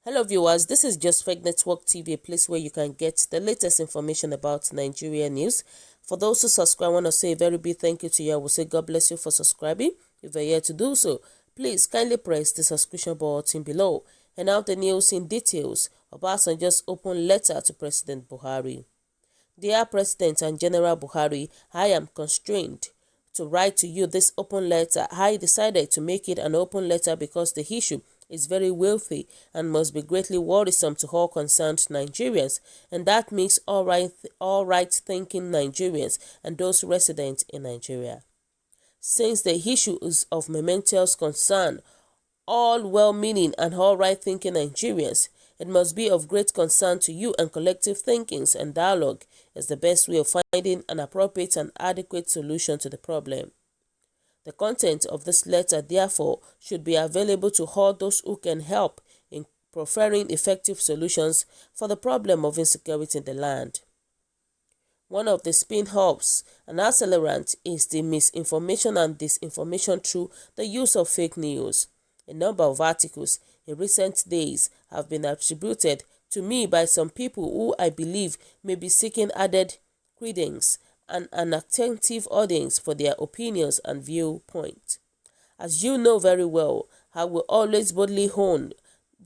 Hello viewers, this is Just Fake Network TV, a place where you can get the latest information about Nigeria news. For those who subscribe, I want to say a very big thank you to you. I will say God bless you for subscribing. If you're here to do so, please kindly press the subscription button below. And now the news in details. Obasanjo's open letter to President Buhari. Dear President and General Buhari, I am constrained to write to you this open letter. I decided to make it an open letter because the issue is very wealthy and must be greatly worrisome to all concerned Nigerians, and that means all right-thinking Nigerians and those resident in Nigeria. Since the issue is of momentous concern, all well-meaning and all right-thinking Nigerians, it must be of great concern to you, and collective thinkings and dialogue is the best way of finding an appropriate and adequate solution to the problem. The content of this letter, therefore, should be available to all those who can help in proffering effective solutions for the problem of insecurity in the land. One of the spin-offs and accelerant is the misinformation and disinformation through the use of fake news. A number of articles in recent days have been attributed to me by some people who I believe may be seeking added credence and an attentive audience for their opinions and viewpoint. As you know very well, I will always boldly own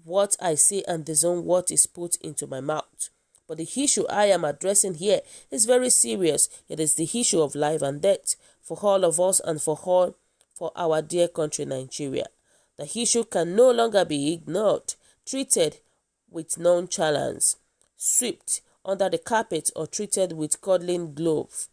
what I say and disown what is put into my mouth. But the issue I am addressing here is very serious. It is the issue of life and death for all of us and for our dear country Nigeria. The issue can no longer be ignored, treated with nonchalance, swept under the carpet, or treated with cuddling glove.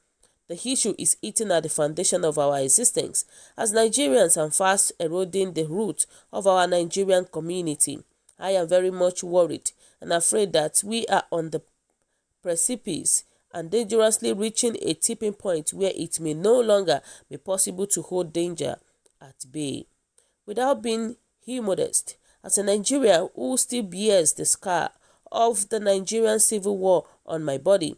The issue is eating at the foundation of our existence as Nigerians and fast eroding the roots of our Nigerian community. I am very much worried and afraid that we are on the precipice and dangerously reaching a tipping point where it may no longer be possible to hold danger at bay. Without being immodest, as a Nigerian who still bears the scar of the Nigerian Civil War on my body,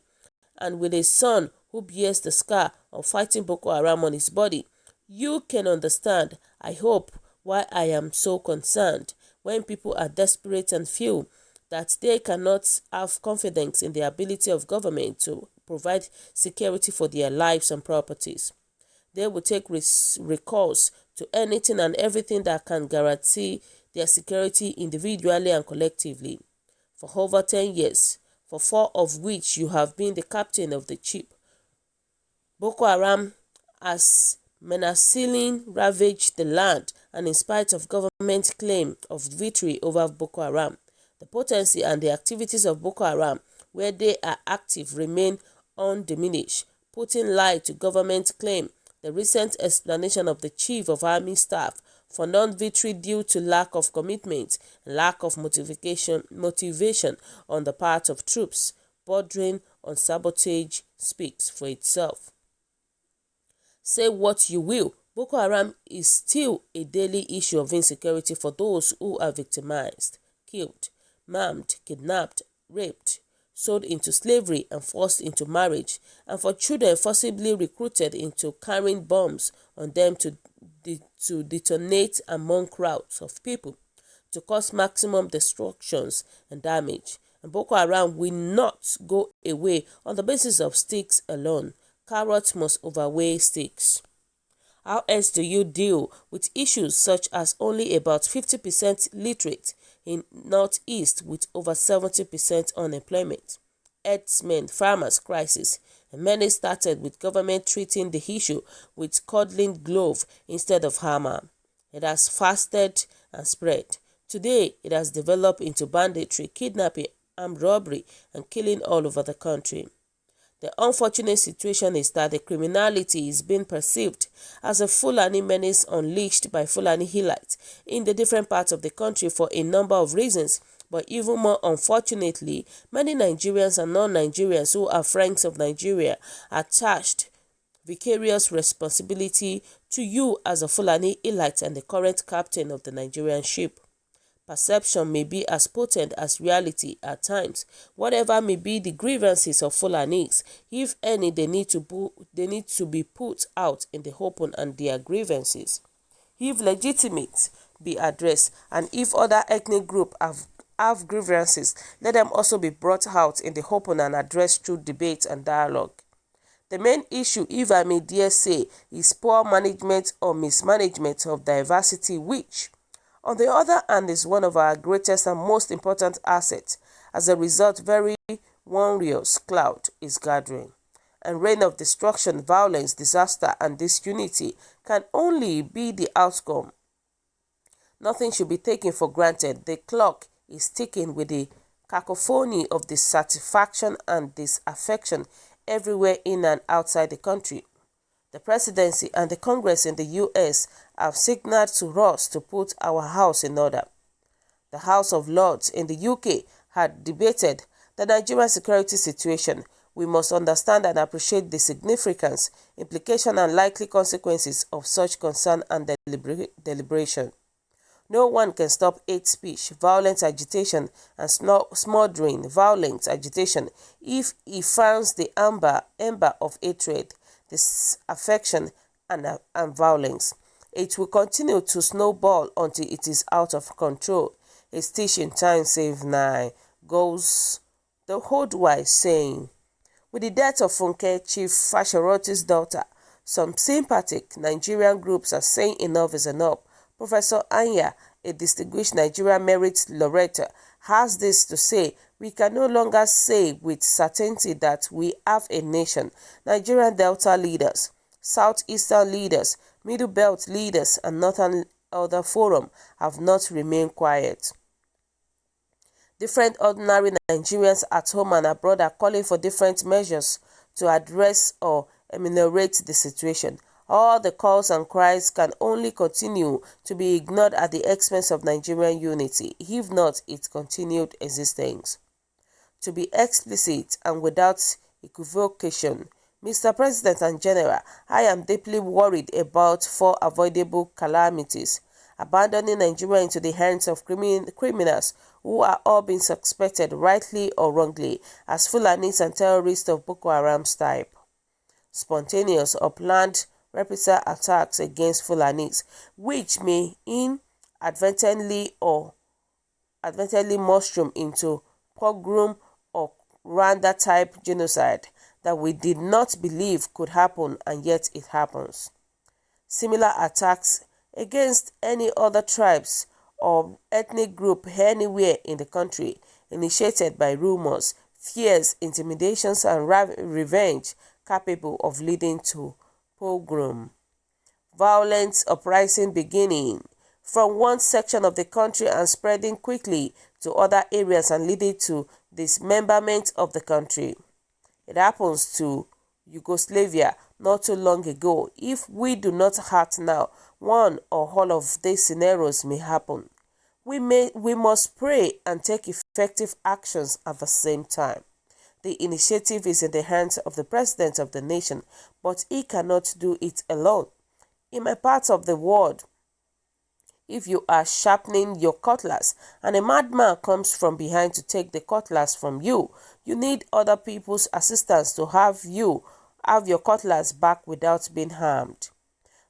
and with a son who bears the scar of fighting Boko Haram on his body, you can understand, I hope, why I am so concerned when people are desperate and feel that they cannot have confidence in the ability of government to provide security for their lives and properties. They will take recourse to anything and everything that can guarantee their security individually and collectively. For over 10 years, for 4 of which you have been the captain of the ship, Boko Haram has menacingly ravaged the land, and in spite of government claim of victory over Boko Haram, the potency and the activities of Boko Haram where they are active remain undiminished. Putting light to government claim, the recent explanation of the Chief of Army Staff for non-victory due to lack of commitment and lack of motivation on the part of troops, bordering on sabotage, speaks for itself. Say what you will, Boko Haram is still a daily issue of insecurity for those who are victimized, killed, maimed, kidnapped, raped, sold into slavery and forced into marriage, and for children forcibly recruited into carrying bombs on them to detonate among crowds of people, to cause maximum destructions and damage. And Boko Haram will not go away on the basis of sticks alone. Carrots must overweigh sticks. How else do you deal with issues such as only about 50% literate in Northeast with over 70% unemployment? Herdsmen, farmers crisis, and many started with government treating the issue with cuddling glove instead of hammer. It has fastered and spread. Today, it has developed into banditry, kidnapping, armed robbery, and killing all over the country. The unfortunate situation is that the criminality is being perceived as a Fulani menace unleashed by Fulani Hilites in the different parts of the country for a number of reasons, But even more unfortunately, many Nigerians and non-Nigerians who are friends of Nigeria attached vicarious responsibility to you as a Fulani elite and the current captain of the Nigerian ship. Perception may be as potent as reality at times. Whatever may be the grievances of Fulanis, if any, they need to be put out in the open, and their grievances, if legitimate, be addressed. And if other ethnic groups have grievances, let them also be brought out in the open and addressed through debate and dialogue. The main issue, if I may dare say, is poor management or mismanagement of diversity, which, on the other hand, is one of our greatest and most important assets. As a result, very warriors cloud is gathering, and reign of destruction, violence, disaster, and disunity can only be the outcome. Nothing should be taken for granted. The clock is ticking with the cacophony of dissatisfaction and disaffection everywhere in and outside the country. The presidency and the Congress in the US have signaled to us to put our house in order. The House of Lords in the UK had debated the Nigerian security situation. We must understand and appreciate the significance, implication, and likely consequences of such concern and deliberation. No one can stop hate speech, violent agitation, and smothering violent agitation if he fans the ember of hatred, disaffection, and violence. It will continue to snowball until it is out of control. A stitch in time saves nine, goes the old wise saying. With the death of Funke, Chief Fasheroti's daughter, some sympathetic Nigerian groups are saying enough is enough. Professor Anya, a distinguished Nigerian Merit Laureate, has this to say: we can no longer say with certainty that we have a nation. Nigerian Delta leaders, Southeastern leaders, Middle Belt leaders, and Northern Elder Forum have not remained quiet. Different ordinary Nigerians at home and abroad are calling for different measures to address or ameliorate the situation. All the calls and cries can only continue to be ignored at the expense of Nigerian unity, if not its continued existence. To be explicit and without equivocation, Mr. President and General, I am deeply worried about four avoidable calamities: abandoning Nigeria into the hands of criminals who are all being suspected, rightly or wrongly, as Fulanis and terrorists of Boko Haram's type; spontaneous or planned reprisal attacks against Fulanis, which may inadvertently or advertently mushroom into pogrom or Rwanda-type genocide that we did not believe could happen, and yet it happens. Similar attacks against any other tribes or ethnic group anywhere in the country, initiated by rumors, fears, intimidations, and revenge, capable of leading to pogrom. Violent uprising beginning from one section of the country and spreading quickly to other areas and leading to dismemberment of the country. It happens to Yugoslavia not too long ago. If we do not act now, one or all of these scenarios may happen. We must pray and take effective actions at the same time. The initiative is in the hands of the president of the nation, but he cannot do it alone. In my part of the world, if you are sharpening your cutlass and a madman comes from behind to take the cutlass from you, you need other people's assistance to have your cutlass back without being harmed.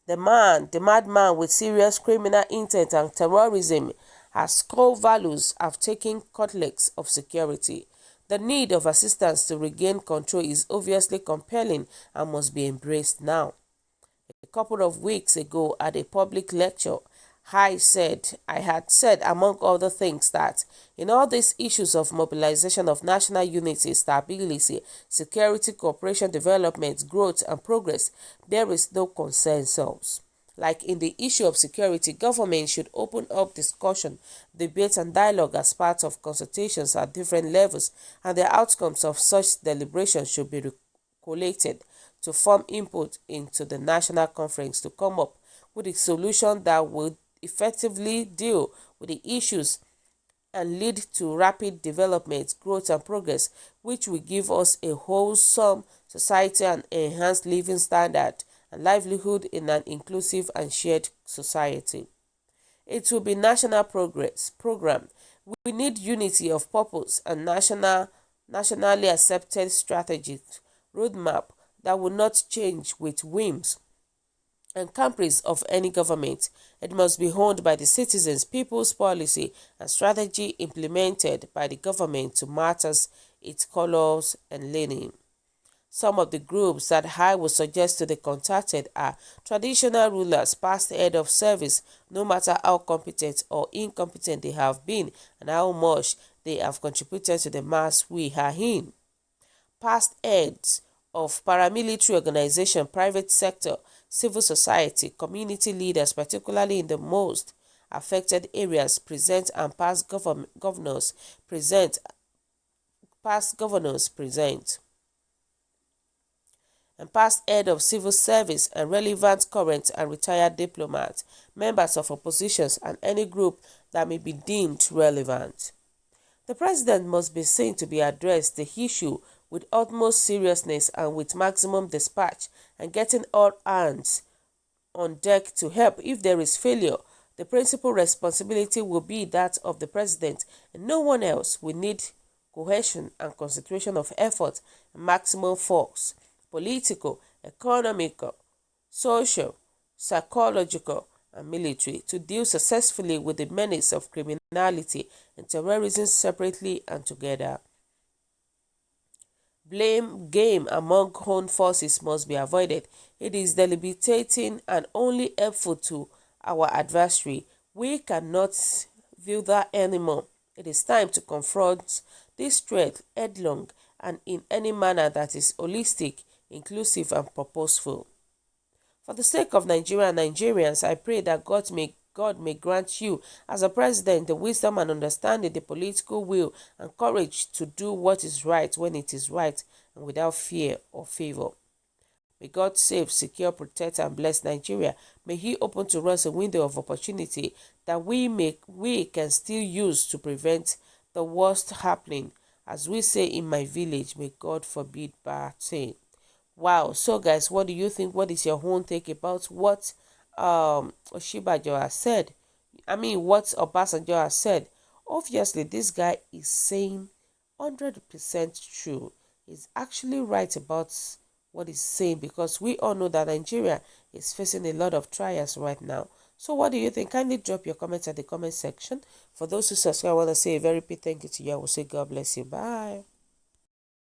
The madman with serious criminal intent and terrorism as core values have taken cutlass of security. The need of assistance to regain control is obviously compelling and must be embraced now. A couple of weeks ago at a public lecture, I had said, among other things, that in all these issues of mobilization of national unity, stability, security, cooperation, development, growth, and progress, there is no consensus. Like in the issue of security, government should open up discussion, debate, and dialogue as part of consultations at different levels, and the outcomes of such deliberations should be collated to form input into the national conference to come up with a solution that would effectively deal with the issues and lead to rapid development, growth and progress, which will give us a wholesome society and enhanced living standard and livelihood in an inclusive and shared society. It will be national progress program. We need unity of purpose and nationally accepted strategic roadmap that will not change with whims and caprice of any government. It must be honed by the citizens, people's policy and strategy implemented by the government to matters its colors and leaning. Some of the groups that I would suggest to the contacted are traditional rulers, past head of service, no matter how competent or incompetent they have been and how much they have contributed to the mass we are in. Past heads of paramilitary organization, private sector, civil society, community leaders, particularly in the most affected areas, present and past governors present, and past head of civil service and relevant current and retired diplomats, members of oppositions and any group that may be deemed relevant. The president must be seen to be addressed the issue with utmost seriousness and with maximum dispatch and getting all hands on deck to help. If there is failure, the principal responsibility will be that of the president and no one else. We need cohesion and concentration of effort and maximum force, political, economical, social, psychological, and military, to deal successfully with the menace of criminality and terrorism separately and together. Blame game among own forces must be avoided. It is debilitating and only helpful to our adversary. We cannot view that anymore. It is time to confront this threat headlong and in any manner that is holistic, inclusive, and purposeful. For the sake of Nigeria and Nigerians, I pray that God may grant you, as a president, the wisdom and understanding, the political will and courage to do what is right when it is right and without fear or favor. May God save, secure, protect, and bless Nigeria. May He open to us a window of opportunity that we can still use to prevent the worst happening. As we say in my village, may God forbid bad thing. Wow. So guys, what do you think? What is your own take about what Oshibajo has said? I mean, what Obasanjo has said. Obviously, this guy is saying 100% true. He's actually right about what he's saying, because we all know that Nigeria is facing a lot of trials right now. So what do you think? Kindly drop your comments at the comment section. For those who subscribe, I want to say a very big thank you to you. I will say God bless you. Bye.